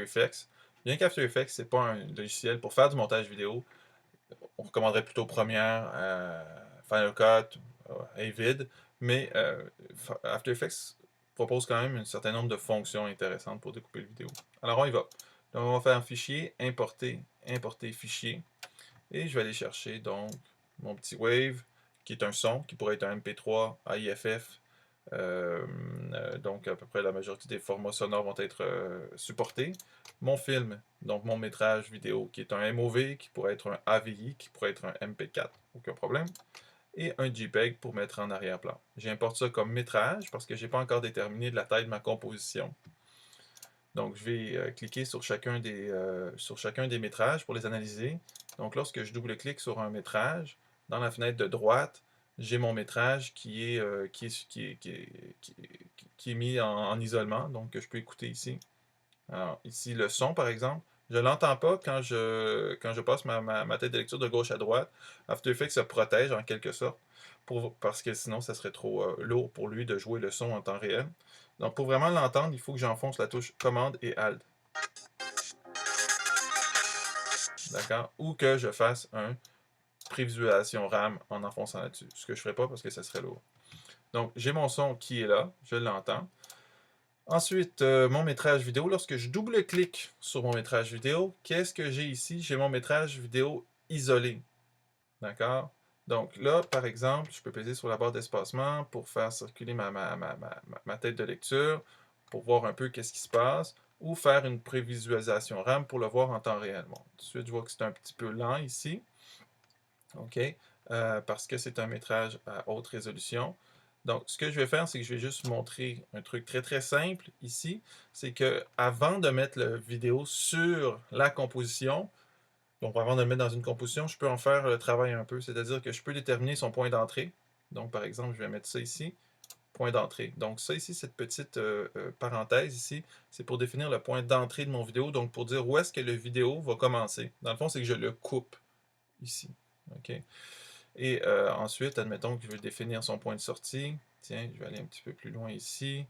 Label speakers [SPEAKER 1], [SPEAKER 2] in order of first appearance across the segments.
[SPEAKER 1] Effects. Bien qu'After Effects, c'est pas un logiciel pour faire du montage vidéo, on recommanderait plutôt Premiere, Final Cut, Avid, mais After Effects propose quand même un certain nombre de fonctions intéressantes pour découper le vidéo. Alors on y va. Donc on va faire un fichier, importer, importer fichier, et je vais aller chercher donc mon petit Wave, qui est un son, qui pourrait être un MP3, AIFF, donc à peu près la majorité des formats sonores vont être supportés. Mon film, donc mon métrage vidéo, qui est un MOV, qui pourrait être un AVI, qui pourrait être un MP4, aucun problème. Et un JPEG pour mettre en arrière-plan. J'importe ça comme métrage parce que je n'ai pas encore déterminé de la taille de ma composition. Donc je vais cliquer sur chacun des métrages pour les analyser. Donc lorsque je double-clique sur un métrage, dans la fenêtre de droite, j'ai mon métrage qui est mis en isolement, donc que je peux écouter ici. Alors ici, le son, par exemple, je ne l'entends pas quand je passe ma tête de lecture de gauche à droite. After Effects se protège en quelque sorte, parce que sinon, ça serait trop lourd pour lui de jouer le son en temps réel. Donc pour vraiment l'entendre, il faut que j'enfonce la touche Commande et Alt. D'accord? Ou que je fasse un prévisualisation RAM en enfonçant là-dessus. Ce que je ne ferai pas parce que ça serait lourd. Donc, j'ai mon son qui est là, je l'entends. Ensuite, mon métrage vidéo, lorsque je double-clique sur mon métrage vidéo, qu'est-ce que j'ai ici? J'ai mon métrage vidéo isolé. D'accord? Donc là, par exemple, je peux peser sur la barre d'espacement pour faire circuler ma tête de lecture, pour voir un peu qu'est-ce qui se passe, ou faire une prévisualisation RAM pour le voir en temps réel. Bon, tout de suite, je vois que c'est un petit peu lent ici. OK? Parce que c'est un métrage à haute résolution. Donc, ce que je vais faire, c'est que je vais juste montrer un truc très très simple ici. C'est que avant de mettre la vidéo sur la composition, donc avant de le mettre dans une composition, je peux en faire le travail un peu. C'est-à-dire que je peux déterminer son point d'entrée. Donc, par exemple, je vais mettre ça ici, point d'entrée. Donc, ça ici, cette petite parenthèse ici, c'est pour définir le point d'entrée de mon vidéo. Donc, pour dire où est-ce que la vidéo va commencer. Dans le fond, c'est que je le coupe ici. OK? Et ensuite, admettons que je veux définir son point de sortie. Tiens, je vais aller un petit peu plus loin ici.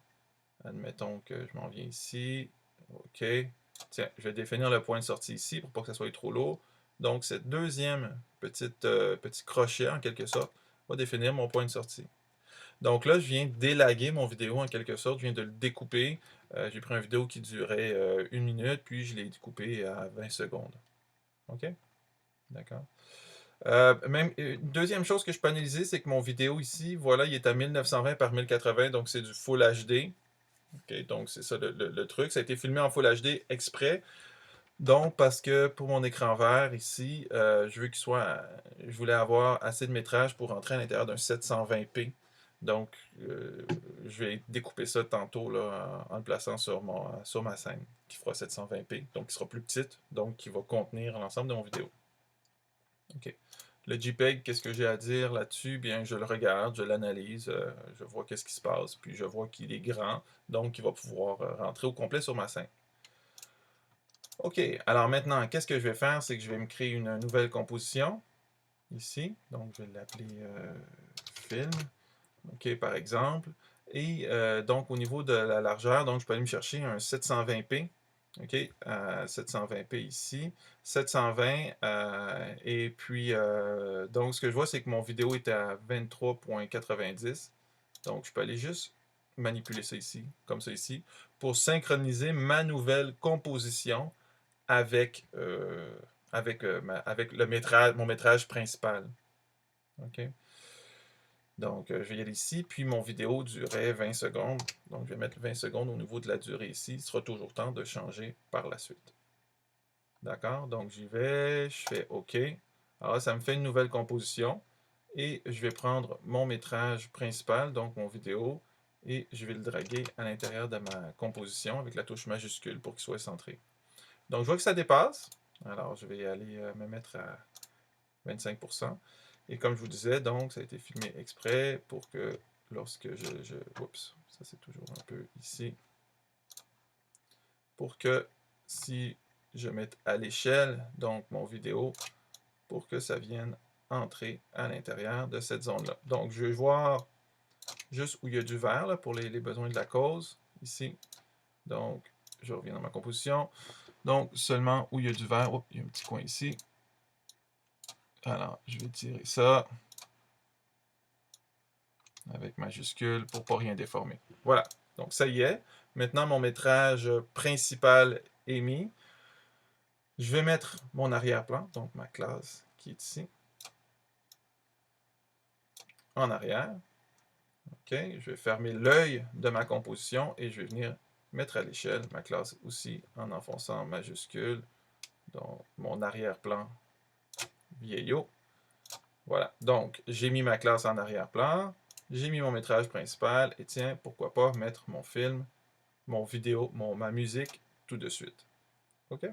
[SPEAKER 1] Admettons que je m'en viens ici. OK. Tiens, je vais définir le point de sortie ici pour pas que ça soit trop lourd. Donc, cette deuxième petit crochet, en quelque sorte, va définir mon point de sortie. Donc là, je viens d'élaguer mon vidéo, en quelque sorte. Je viens de le découper. J'ai pris une vidéo qui durait 1 minute, puis je l'ai découpé à 20 secondes. OK? D'accord. Une deuxième chose que je peux analyser, c'est que mon vidéo ici, voilà, il est à 1920 par 1080, donc c'est du Full HD. Okay, donc c'est ça le truc. Ça a été filmé en Full HD exprès. Donc, parce que pour mon écran vert ici, je voulais avoir assez de métrage pour rentrer à l'intérieur d'un 720p. Donc, je vais découper ça tantôt là, en le plaçant sur ma scène, qui fera 720p, donc qui sera plus petite, donc qui va contenir l'ensemble de mon vidéo. OK. Le JPEG, qu'est-ce que j'ai à dire là-dessus? Bien, je le regarde, je l'analyse, je vois qu'est-ce qui se passe, puis je vois qu'il est grand, donc il va pouvoir rentrer au complet sur ma scène. OK, alors maintenant, qu'est-ce que je vais faire? C'est que je vais me créer une nouvelle composition, ici, donc je vais l'appeler film, OK, par exemple, et donc au niveau de la largeur, donc je peux aller me chercher un 720p, OK, 720p ici, 720, et puis, donc ce que je vois, c'est que mon vidéo est à 23.90, donc je peux aller juste manipuler ça ici, comme ça ici, pour synchroniser ma nouvelle composition avec, avec mon métrage principal. OK? Donc, je vais y aller ici, puis mon vidéo durait 20 secondes. Donc, je vais mettre 20 secondes au niveau de la durée ici. Il sera toujours temps de changer par la suite. D'accord? Donc, j'y vais, je fais OK. Alors, ça me fait une nouvelle composition. Et je vais prendre mon métrage principal, donc mon vidéo, et je vais le draguer à l'intérieur de ma composition avec la touche majuscule pour qu'il soit centré. Donc, je vois que ça dépasse. Alors, je vais aller me mettre à 25%. Et comme je vous disais, donc, ça a été filmé exprès pour que lorsque oups, ça c'est toujours un peu ici. Pour que si je mette à l'échelle, donc mon vidéo, pour que ça vienne entrer à l'intérieur de cette zone-là. Donc, je vais voir juste où il y a du vert là, pour les besoins de la cause, ici. Donc, je reviens dans ma composition. Donc, seulement où il y a du vert. Oh, il y a un petit coin ici. Alors, je vais tirer ça avec majuscule pour ne pas rien déformer. Voilà. Donc, ça y est. Maintenant, mon métrage principal est mis. Je vais mettre mon arrière-plan, donc ma classe qui est ici, en arrière. OK, je vais fermer l'œil de ma composition et je vais venir mettre à l'échelle ma classe aussi en enfonçant majuscule. Donc, mon arrière-plan vieillot. Voilà. Donc, j'ai mis ma classe en arrière-plan. J'ai mis mon métrage principal. Et tiens, pourquoi pas mettre mon film, mon vidéo, ma musique tout de suite. OK?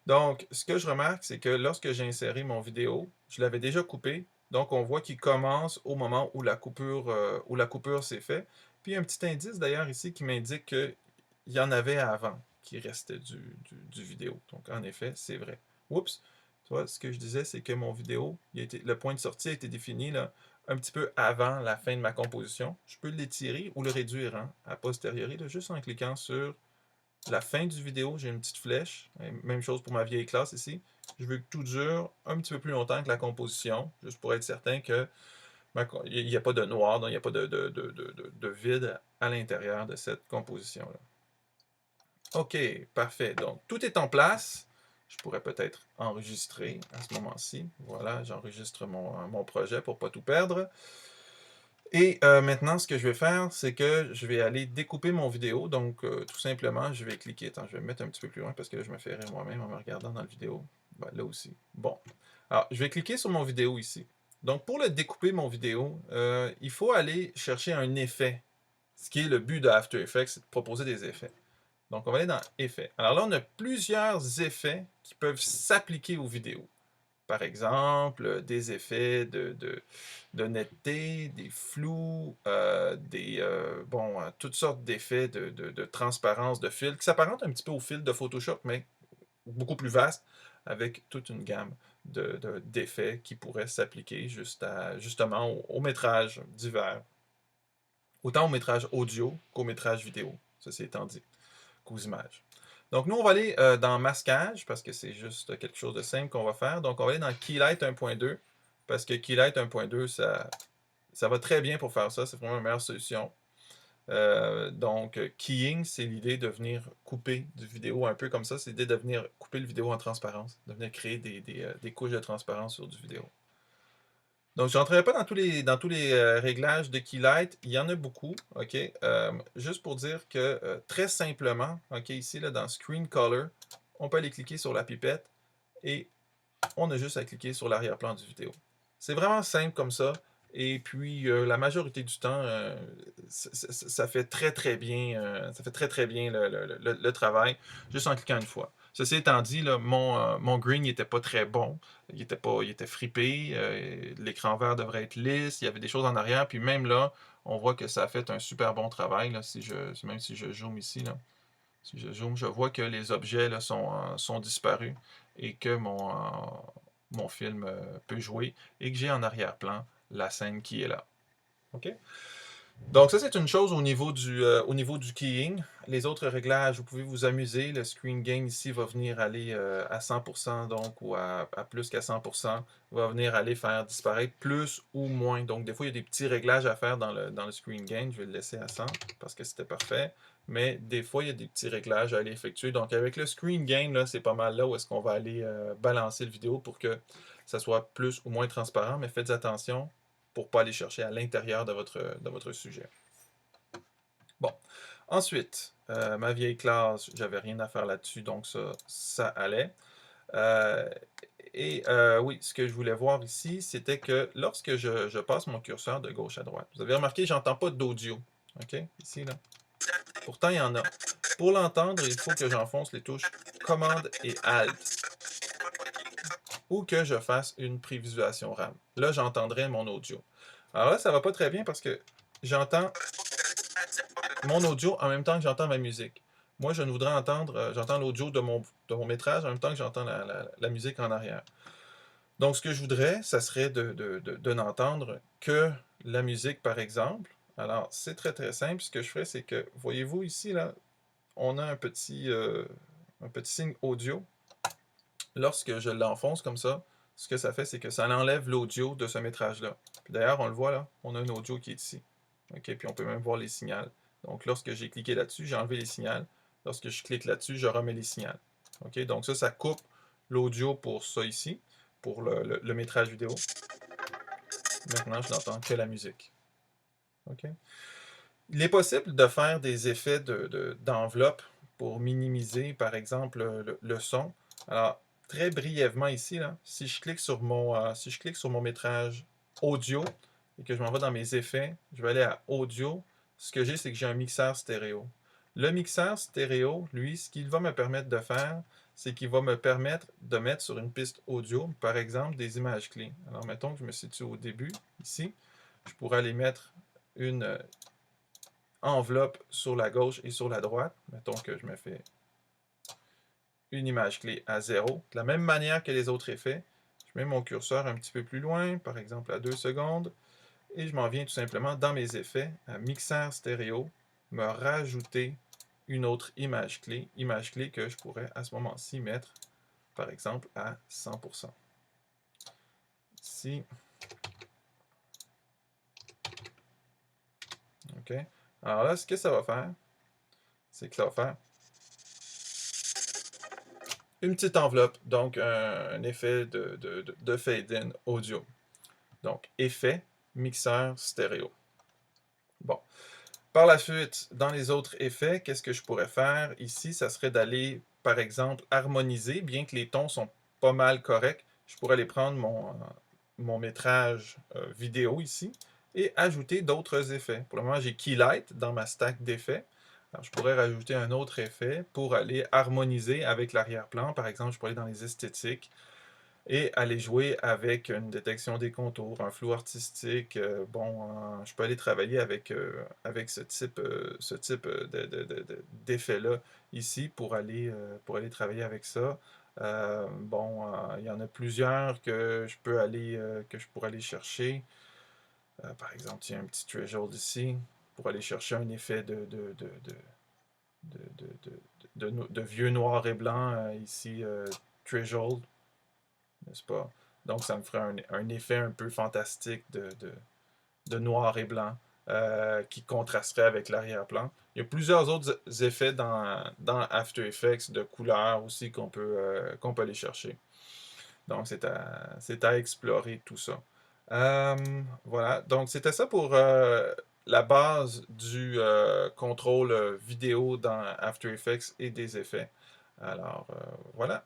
[SPEAKER 1] Donc, ce que je remarque, c'est que lorsque j'ai inséré mon vidéo, je l'avais déjà coupé. Donc, on voit qu'il commence au moment où la coupure s'est faite. Puis, il y a un petit indice d'ailleurs ici qui m'indique qu'il y en avait avant qui restait du vidéo. Donc, en effet, c'est vrai. Oups! Tu vois, ce que je disais, c'est que mon vidéo, le point de sortie a été défini là, un petit peu avant la fin de ma composition. Je peux l'étirer ou le réduire hein, a posteriori, là, juste en cliquant sur la fin du vidéo, j'ai une petite flèche. Même chose pour ma vieille classe ici. Je veux que tout dure un petit peu plus longtemps que la composition, juste pour être certain que il n'y a pas de noir, donc il n'y a pas de vide à l'intérieur de cette composition-là. OK, parfait. Donc, tout est en place. Je pourrais peut-être enregistrer à ce moment-ci. Voilà, j'enregistre mon projet pour ne pas tout perdre. Et maintenant, ce que je vais faire, c'est que je vais aller découper mon vidéo. Donc, tout simplement, je vais cliquer. Attends, je vais me mettre un petit peu plus loin parce que là, je me fais rire moi-même en me regardant dans la vidéo. Ben, là aussi. Bon. Alors, je vais cliquer sur mon vidéo ici. Donc, pour le découper, mon vidéo, il faut aller chercher un effet. Ce qui est le but de After Effects, c'est de proposer des effets. Donc, on va aller dans Effets. Alors là, on a plusieurs effets qui peuvent s'appliquer aux vidéos. Par exemple, des effets de netteté, des flous, toutes sortes d'effets de transparence de fil qui s'apparentent un petit peu au fil de Photoshop, mais beaucoup plus vaste, avec toute une gamme d'effets qui pourraient s'appliquer justement au métrage divers. Autant au métrage audio qu'au métrage vidéo, ceci étant dit, qu'aux images. Donc, nous, on va aller dans masquage, parce que c'est juste quelque chose de simple qu'on va faire. Donc, on va aller dans Keylight 1.2, parce que Keylight 1.2, ça va très bien pour faire ça. C'est vraiment la meilleure solution. Donc, keying, c'est l'idée de venir couper du vidéo un peu comme ça. C'est l'idée de venir couper le vidéo en transparence, de venir créer des couches de transparence sur du vidéo. Donc, je n'entrerai pas dans tous les réglages de Keylight. Il y en a beaucoup, OK? Juste pour dire que, très simplement, OK, ici, là, dans Screen Color, on peut aller cliquer sur la pipette et on a juste à cliquer sur l'arrière-plan du vidéo. C'est vraiment simple comme ça. Et puis, la majorité du temps, ça fait très bien, le travail, juste en cliquant une fois. Ceci étant dit, là, mon green n'était pas très bon. Il était fripé. L'écran vert devrait être lisse. Il y avait des choses en arrière. Puis même là, on voit que ça a fait un super bon travail. Là, même si je zoome ici, là, si je zoome, je vois que les objets là, sont disparus et que mon film peut jouer et que j'ai en arrière-plan la scène qui est là. OK? Donc ça, c'est une chose au niveau du keying. Les autres réglages, vous pouvez vous amuser. Le screen gain ici va venir aller à 100%, donc, ou à plus qu'à 100%, va venir aller faire disparaître plus ou moins. Donc des fois, il y a des petits réglages à faire dans le screen gain. Je vais le laisser à 100 parce que c'était parfait. Mais des fois, il y a des petits réglages à aller effectuer. Donc avec le screen gain, là, c'est pas mal là où est-ce qu'on va aller balancer le vidéo pour que ça soit plus ou moins transparent. Mais faites attention pour ne pas aller chercher à l'intérieur de votre sujet. Bon. Ensuite, ma vieille classe, j'avais rien à faire là-dessus, donc ça allait. Oui, ce que je voulais voir ici, c'était que lorsque je passe mon curseur de gauche à droite, vous avez remarqué, j'entends pas d'audio. OK? Ici, là. Pourtant, il y en a. Pour l'entendre, il faut que j'enfonce les touches Commande et Alt. Ou que je fasse une prévisualisation RAM. Là, j'entendrai mon audio. Alors là, ça va pas très bien parce que j'entends mon audio en même temps que j'entends ma musique. Moi, je ne voudrais entendre, j'entends l'audio de mon métrage en même temps que j'entends la musique en arrière. Donc, ce que je voudrais, ça serait de n'entendre que la musique, par exemple. Alors, c'est très simple. Ce que je ferais, c'est que, voyez-vous ici, là, on a un petit signe audio. Lorsque je l'enfonce comme ça, ce que ça fait, c'est que ça enlève l'audio de ce métrage-là. Puis d'ailleurs, on le voit là, on a un audio qui est ici. OK, puis on peut même voir les signaux. Donc lorsque j'ai cliqué là-dessus, j'ai enlevé les signaux. Lorsque je clique là-dessus, je remets les signaux. OK, donc ça coupe l'audio pour ça ici, pour le métrage vidéo. Maintenant, je n'entends que la musique. OK. Il est possible de faire des effets d'enveloppe pour minimiser, par exemple, le son. Alors, très brièvement ici, là, si je clique sur mon métrage audio et que je m'en vais dans mes effets, je vais aller à audio. Ce que j'ai, c'est que j'ai un mixeur stéréo. Le mixeur stéréo, lui, ce qu'il va me permettre de faire, c'est qu'il va me permettre de mettre sur une piste audio, par exemple, des images clés. Alors, mettons que je me situe au début, ici. Je pourrais aller mettre une enveloppe sur la gauche et sur la droite. Mettons que je me fais une image clé à 0. De la même manière que les autres effets, je mets mon curseur un petit peu plus loin, par exemple à 2 secondes, et je m'en viens tout simplement dans mes effets, à mixeur stéréo, me rajouter une autre image clé que je pourrais à ce moment-ci mettre, par exemple, à 100%. Ici. OK. Alors là, ce que ça va faire, c'est que ça va faire une petite enveloppe, donc un effet de fade-in audio. Donc, effet, mixeur, stéréo. Bon. Par la suite, dans les autres effets, qu'est-ce que je pourrais faire ici? Ça serait d'aller, par exemple, harmoniser, bien que les tons sont pas mal corrects. Je pourrais aller prendre mon métrage vidéo ici et ajouter d'autres effets. Pour le moment, j'ai Keylight dans ma stack d'effets. Alors, je pourrais rajouter un autre effet pour aller harmoniser avec l'arrière-plan. Par exemple, je pourrais aller dans les esthétiques et aller jouer avec une détection des contours, un flou artistique. Je peux aller travailler avec ce type d'effet-là ici pour aller travailler avec ça. Il y en a plusieurs que je pourrais aller chercher. Par exemple, il y a un petit threshold ici pour aller chercher un effet de vieux noir et blanc ici, threshold, n'est-ce pas? Donc, ça me ferait un effet un peu fantastique de noir et blanc qui contrasterait avec l'arrière-plan. Il y a plusieurs autres effets dans After Effects de couleurs aussi qu'on peut aller chercher. Donc, c'est à explorer tout ça. Voilà, donc c'était ça pour la base du contrôle vidéo dans After Effects et des effets. Alors, voilà.